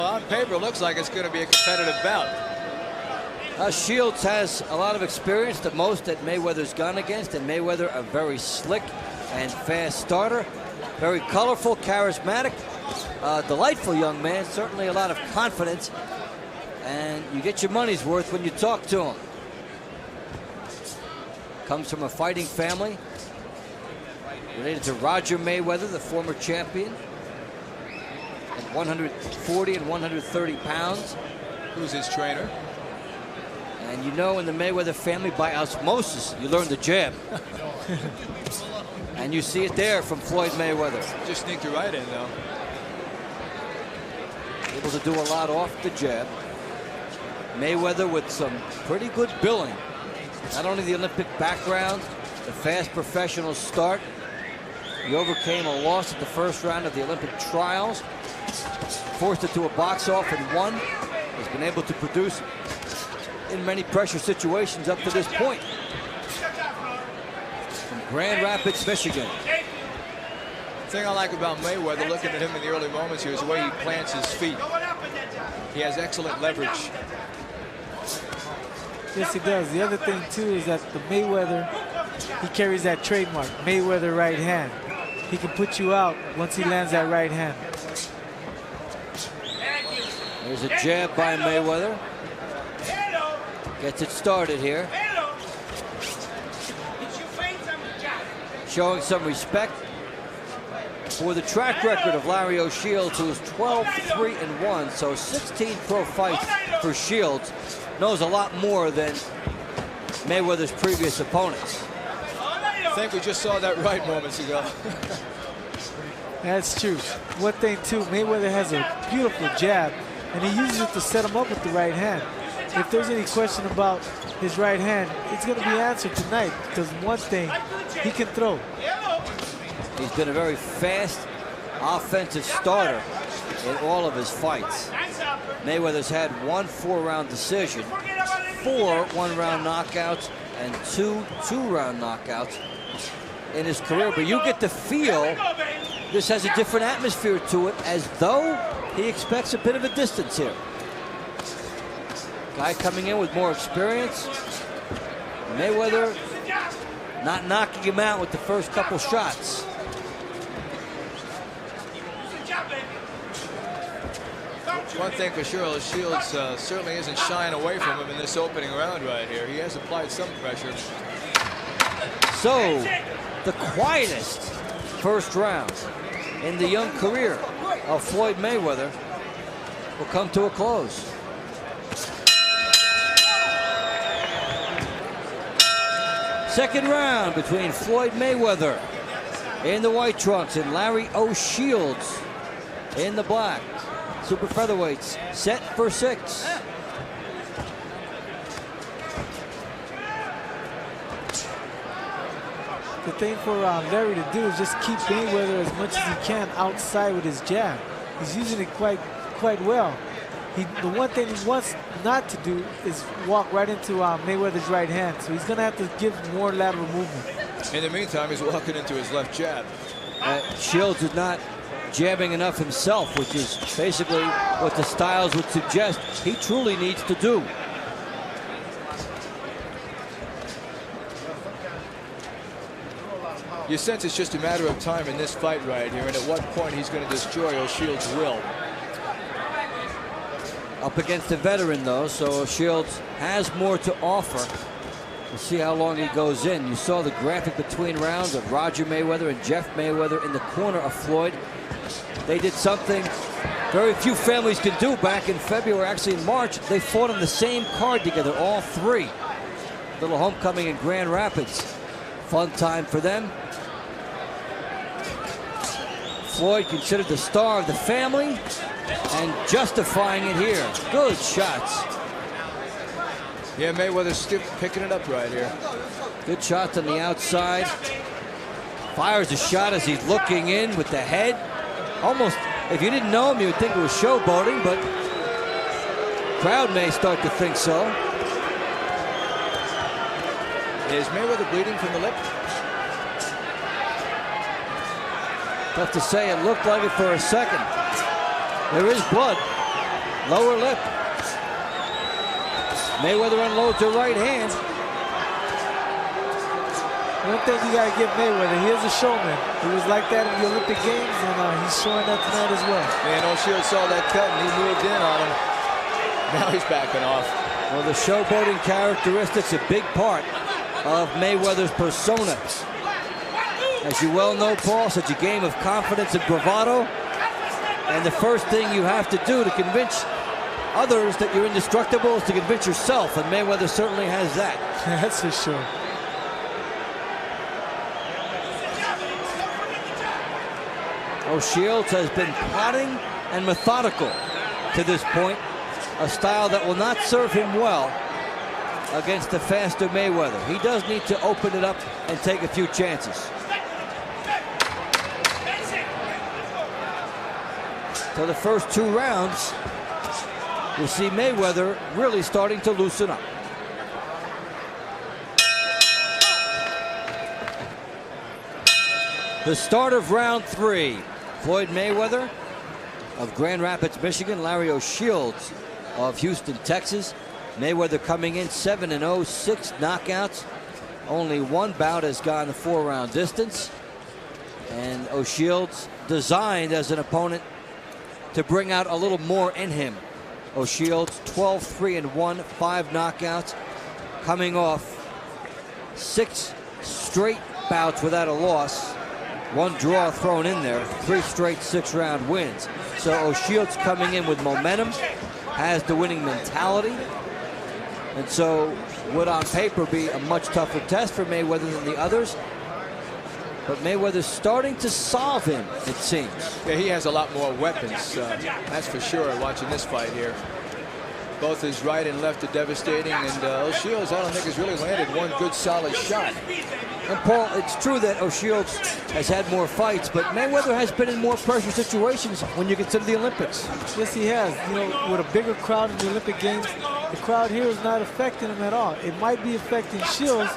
On paper, it looks like it's going to be a competitive bout. Shields has a lot of experience, the most that Mayweather's gone against, and Mayweather a very slick and fast starter. Very colorful, charismatic, delightful young man, certainly a lot of confidence, and you get your money's worth when you talk to him. Comes from a fighting family, related to Roger Mayweather, the former champion, at 140 and 130 pounds. Who's his trainer? And you know, in the Mayweather family, by osmosis, you learn the jab. And you see it there from Floyd Mayweather. Just sneaked it right in, though. Able to do a lot off the jab. Mayweather with some pretty good billing. Not only the Olympic background, the fast professional start. He overcame a loss at the first round of the Olympic trials. Forced it to a box off and won. Has been able to produce in many pressure situations up to this point. From Grand Rapids, Michigan. The thing I like about Mayweather, looking at him in the early moments here, is the way he plants his feet. He has excellent leverage. Yes, he does. The other thing, too, is that the Mayweather, he carries that trademark, Mayweather right hand. He can put you out once he lands that right hand. There's a jab by Mayweather. Gets it started here. Showing some respect for the track record of Larry O'Shields, who is 12-3-1, so 16 pro fights for Shields. Knows a lot more than Mayweather's previous opponents. I think we just saw that right moments ago. That's true. One thing, too, Mayweather has a beautiful jab, and he uses it to set him up with the right hand. If there's any question about his right hand, it's going to be answered tonight, because one thing, he can throw. He's been a very fast offensive starter in all of his fights. Mayweather's had 1 4-round decision, 4 one-round knockouts, and 2 two-round knockouts in his career. But you get the feel this has a different atmosphere to it, as though he expects a bit of a distance here. Guy coming in with more experience. Mayweather not knocking him out with the first couple shots. One thing for sure, Shields certainly isn't shying away from him in this opening round right here. He has applied some pressure. So, the quietest first round in the young career of Floyd Mayweather will come to a close. Second round between Floyd Mayweather in the white trunks and Larry O'Shields in the black. Super featherweights set for 6. The thing for Larry to do is just keep Mayweather as much as he can outside with his jab. He's using it quite well. The one thing he wants not to do is walk right into Mayweather's right hand. So he's going to have to give more lateral movement. In the meantime, he's walking into his left jab. Shields is not jabbing enough himself, which is basically what the styles would suggest he truly needs to do. You sense it's just a matter of time in this fight right here, and at what point he's going to destroy O'Shields' will. Up against a veteran, though, so Shields has more to offer. We'll see how long he goes in. You saw the graphic between rounds of Roger Mayweather and Jeff Mayweather in the corner of Floyd. They did something very few families can do back in February, actually in March. They fought on the same card together, all 3. Little homecoming in Grand Rapids. Fun time for them. Floyd considered the star of the family and justifying it here. Good shots. Yeah, Mayweather's still picking it up right here. Good shots on the outside. Fires a shot as he's looking in with the head. Almost, if you didn't know him, you would think it was showboating, but crowd may start to think so. Is Mayweather bleeding from the lip? Tough to say. It looked like it for a second. There is blood. Lower lip. Mayweather unloads the right hand. One thing you got to give Mayweather, he is a showman. He was like that in the Olympic Games, and he's showing that tonight as well. Man, O'Shields saw that cut, and he moved in on him. Now he's backing off. Well, the showboating characteristics a big part of Mayweather's persona. As you well know, Paul, such a game of confidence and bravado. And the first thing you have to do to convince others that you're indestructible is to convince yourself, and Mayweather certainly has that. That's for sure. O'Shields has been plotting and methodical to this point, a style that will not serve him well against the faster Mayweather. He does need to open it up and take a few chances. So the first 2 rounds, we see Mayweather really starting to loosen up. The start of round 3. Floyd Mayweather of Grand Rapids, Michigan. Larry O'Shields of Houston, Texas. Mayweather coming in 7-0, 6 knockouts. Only 1 bout has gone the 4-round distance. And O'Shields designed as an opponent to bring out a little more in him. O'Shields 12-3-1, 5 knockouts, coming off 6 straight bouts without a loss. 1 draw thrown in there, 3 straight 6-round wins. So O'Shields coming in with momentum, has the winning mentality, and so would on paper be a much tougher test for Mayweather than the others. But Mayweather's starting to solve him, it seems. Yeah, he has a lot more weapons, that's for sure, watching this fight here. Both his right and left are devastating, and O'Shields, I don't think, has really landed 1 good solid shot. And Paul, it's true that O'Shields has had more fights, but Mayweather has been in more pressure situations when you consider the Olympics. Yes, he has. You know, with a bigger crowd in the Olympic Games, the crowd here is not affecting him at all. It might be affecting Shields,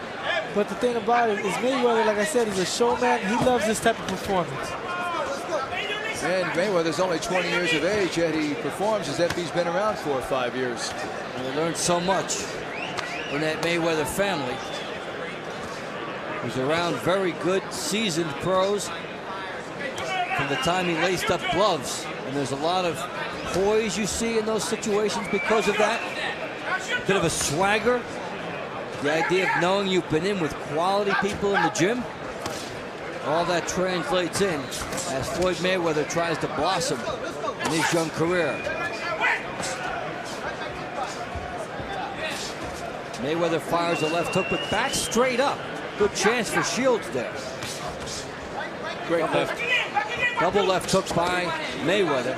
but the thing about it is Mayweather, like I said, is a showman. He loves this type of performance. And Mayweather's only 20 years of age, yet he performs as if he's been around 4 or 5 years. And he learned so much in that Mayweather family. He's around very good, seasoned pros from the time he laced up gloves. And there's a lot of poise you see in those situations because of that. A bit of a swagger. The idea of knowing you've been in with quality people in the gym. All that translates in as Floyd Mayweather tries to blossom in his young career. Mayweather fires a left hook, but back straight up. Good chance for Shields there. Great left. Double left hooks by Mayweather.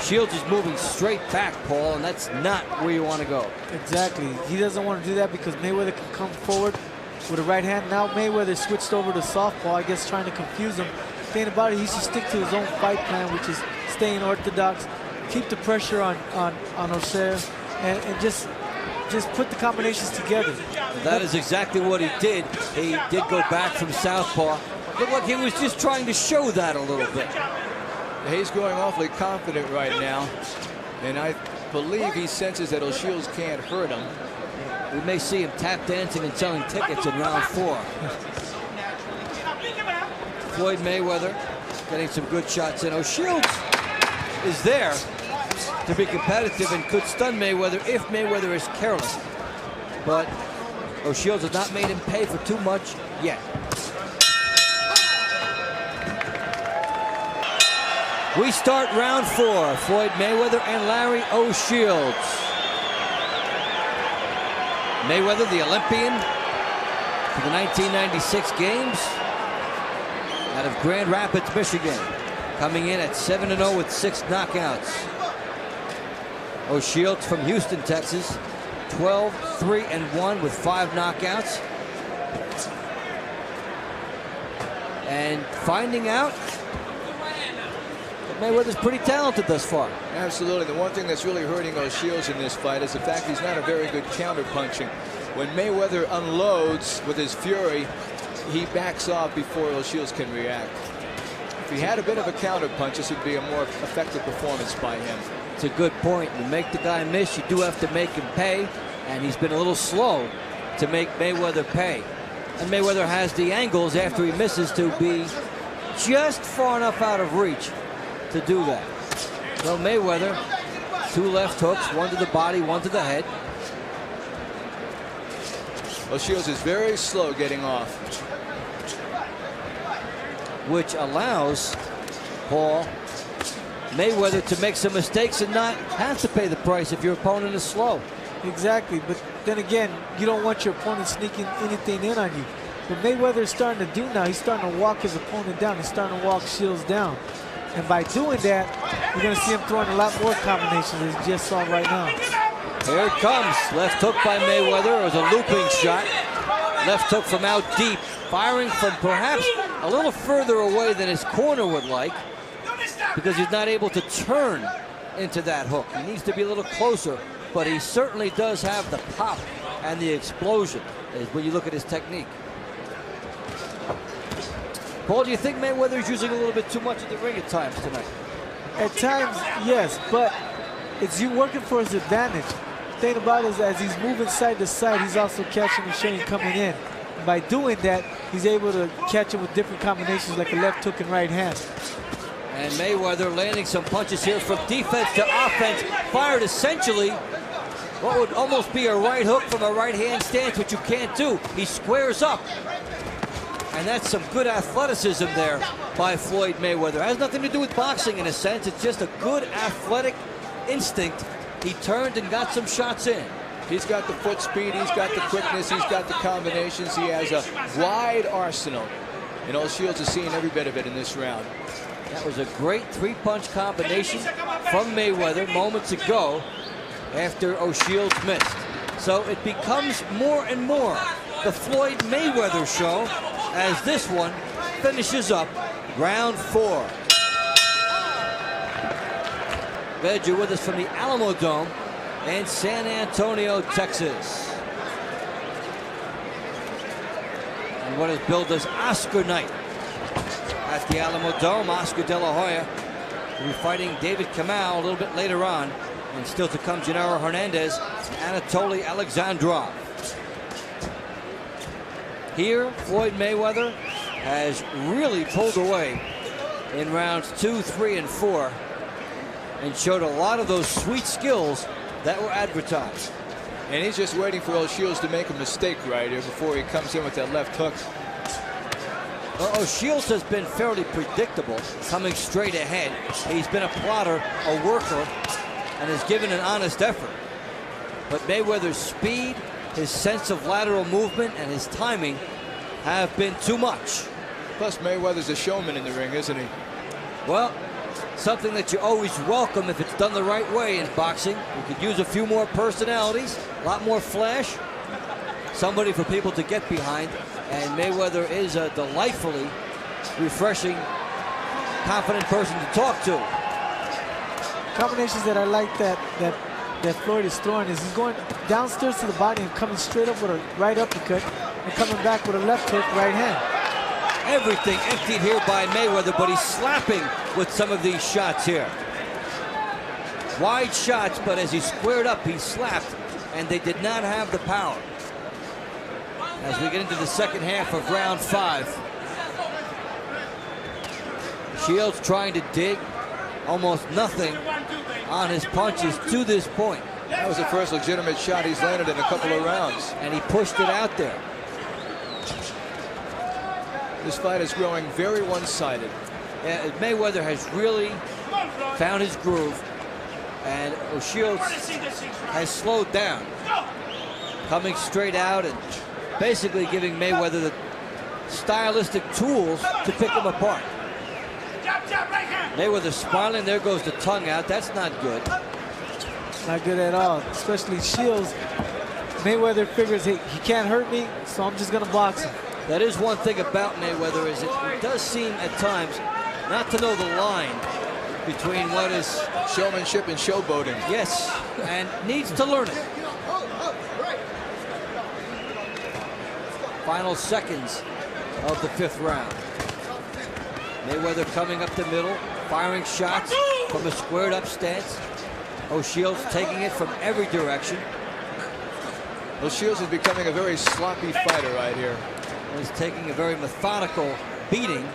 Shields is moving straight back, Paul, and that's not where you want to go. Exactly. He doesn't want to do that because Mayweather can come forward with a right hand. Now Mayweather switched over to southpaw, I guess trying to confuse him. The thing about it, he should stick to his own fight plan, which is staying orthodox, keep the pressure on O'Shea, and just put the combinations together. That is exactly what he did. He did go back from southpaw. Looked like he was just trying to show that a little bit. He's going awfully confident right now, and I believe he senses that O'Shields can't hurt him. We may see him tap dancing and selling tickets in round 4. Floyd Mayweather getting some good shots in. O'Shields is there to be competitive and could stun Mayweather if Mayweather is careless. But O'Shields has not made him pay for too much yet. We start round 4. Floyd Mayweather and Larry O'Shields. Mayweather, the Olympian for the 1996 Games, out of Grand Rapids, Michigan, coming in at 7-0 with 6 knockouts. O'Shields from Houston, Texas, 12-3-1 with 5 knockouts. And finding out that Mayweather's pretty talented thus far. Absolutely. The one thing that's really hurting O'Shields in this fight is the fact he's not a very good counter-punching. When Mayweather unloads with his fury, he backs off before O'Shields can react. If he had a bit of a counter punch, this would be a more effective performance by him. It's a good point. You make the guy miss, you do have to make him pay, and he's been a little slow to make Mayweather pay. And Mayweather has the angles after he misses to be just far enough out of reach to do that. So Mayweather, 2 left hooks, 1 to the body, 1 to the head. Well, Shields is very slow getting off, which allows Paul Mayweather to make some mistakes and not have to pay the price if your opponent is slow. Exactly, but then again, you don't want your opponent sneaking anything in on you. What Mayweather is starting to do now, he's starting to walk his opponent down. He's starting to walk Shields down. And by doing that, you're going to see him throwing a lot more combinations as you just saw right now. Here it comes. Left hook by Mayweather. It was a looping shot. Left hook from out deep. Firing from perhaps a little further away than his corner would like, because he's not able to turn into that hook. He needs to be a little closer, but he certainly does have the pop and the explosion when you look at his technique. Paul, do you think Mayweather is using a little bit too much of the ring at times tonight? At times, yes, but it's you working for his advantage. The thing about it is, as he's moving side to side, he's also catching the Shane coming in. And by doing that, he's able to catch him with different combinations like a left hook and right hand. And Mayweather landing some punches here from defense to offense. Fired essentially what would almost be a right hook from a right hand stance, which you can't do. He squares up. And that's some good athleticism there by Floyd Mayweather. It has nothing to do with boxing in a sense. It's just a good athletic instinct. He turned and got some shots in. He's got the foot speed, he's got the quickness, he's got the combinations. He has a wide arsenal. And all Shields is seeing every bit of it in this round. That was a great 3-punch combination from Mayweather moments ago after O'Shields missed. So it becomes more and more the Floyd Mayweather show as this one finishes up round 4. Glad you're with us from the Alamo Dome in San Antonio, Texas. And what is billed as Oscar night at the Alamo Dome. Oscar De La Hoya will be fighting David Kamau a little bit later on. And still to come, Gennaro Hernandez and Anatoly Alexandrov. Here, Floyd Mayweather has really pulled away in rounds 2, 3, and 4 and showed a lot of those sweet skills that were advertised. And he's just waiting for O'Shields to make a mistake right here before he comes in with that left hook. Well, O'Shields has been fairly predictable, coming straight ahead. He's been a plotter, a worker, and has given an honest effort. But Mayweather's speed, his sense of lateral movement, and his timing have been too much. Plus, Mayweather's a showman in the ring, isn't he? Well, something that you always welcome if it's done the right way in boxing. You could use a few more personalities, a lot more flash, somebody for people to get behind. And Mayweather is a delightfully refreshing, confident person to talk to. Combinations that I like that Floyd is throwing is he's going downstairs to the body and coming straight up with a right uppercut and coming back with a left hook right hand. Everything emptied here by Mayweather, but he's slapping with some of these shots here. Wide shots, but as he squared up, he slapped, and they did not have the power. As we get into the second half of round 5. Shields trying to dig. Almost nothing on his punches to this point. That was the first legitimate shot he's landed in a couple of rounds. And he pushed it out there. This fight is growing very one-sided. Yeah, Mayweather has really found his groove. And O'Shields has slowed down. Coming straight out and basically giving Mayweather the stylistic tools to pick him apart. Mayweather smiling. There goes the tongue out. That's not good. Not good at all. Especially Shields. Mayweather figures, hey, he can't hurt me, so I'm just going to box him. That is one thing about Mayweather, is it does seem at times not to know the line between what is showmanship and showboating. Yes, and needs to learn it. Final seconds of the 5th round. Mayweather coming up the middle, firing shots from a squared up stance. O'Shields taking it from every direction. Well, Shields is becoming a very sloppy fighter right here. He's taking a very methodical beating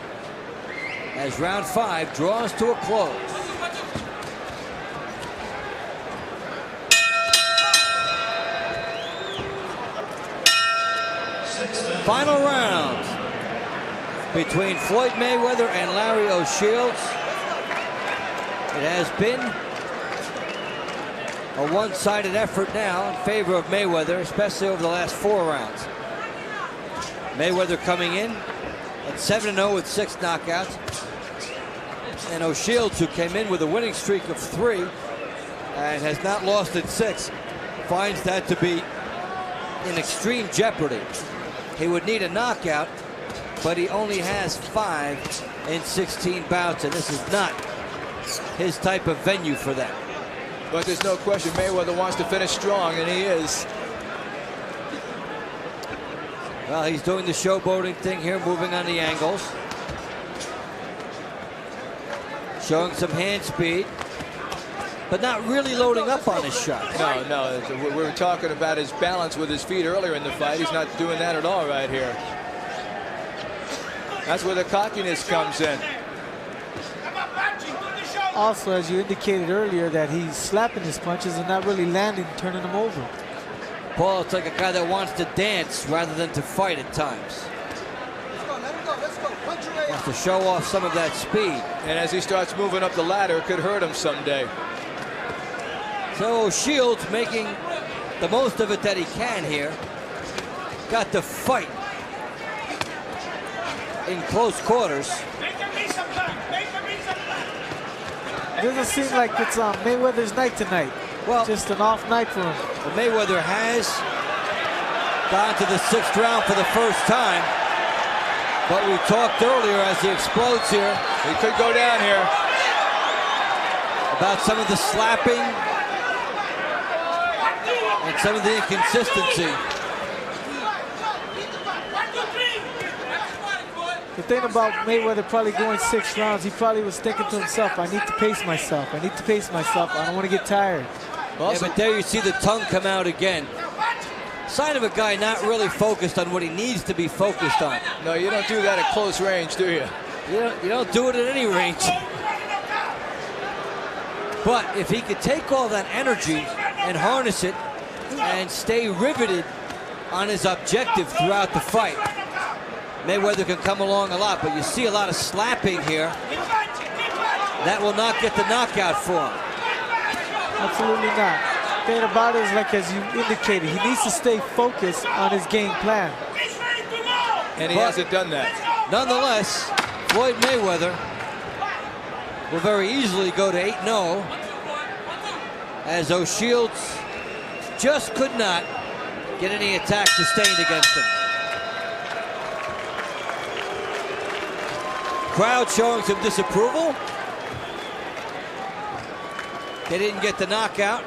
as round 5 draws to a close. Final round between Floyd Mayweather and Larry O'Shields. It has been a one-sided effort now in favor of Mayweather, especially over the last 4 rounds. Mayweather coming in at 7-0 with 6 knockouts. And O'Shields, who came in with a winning streak of 3 and has not lost at 6, finds that to be in extreme jeopardy. He would need a knockout, but he only has 5 in 16 bouts, and this is not his type of venue for that. But there's no question Mayweather wants to finish strong, and he is. Well, he's doing the showboating thing here, moving on the angles. Showing some hand speed, but not really loading up on his shot. No. We were talking about his balance with his feet earlier in the fight. He's not doing that at all right here. That's where the cockiness comes in. Also, as you indicated earlier, that he's slapping his punches and not really landing, turning them over. Paul, it's like a guy that wants to dance rather than to fight at times. Wants to show off some of that speed. And as he starts moving up the ladder, it could hurt him someday. So Shields making the most of it that he can here. Got to fight in close quarters. It doesn't seem like it's Mayweather's night tonight. Well, just an off night for him. Well, Mayweather has gone to the 6th round for the first time. But we talked earlier as he explodes here. He could go down here. About some of the slapping and some of the inconsistency. The thing about Mayweather probably going 6 rounds, he probably was thinking to himself, I need to pace myself. I need to pace myself. I don't want to get tired. Yeah, but there you see the tongue come out again. Sign of a guy not really focused on what he needs to be focused on. No, you don't do that at close range, do you? You don't do it at any range. But if he could take all that energy and harness it and stay riveted on his objective throughout the fight, Mayweather can come along a lot. But you see a lot of slapping here. That will not get the knockout for him. Absolutely not. The thing about it is, like as you indicated, he needs to stay focused on his game plan. And he hasn't done that. Nonetheless, Floyd Mayweather will very easily go to 8-0 as O'Shields just could not get any attack sustained against him. Crowd showing some disapproval. They didn't get the knockout.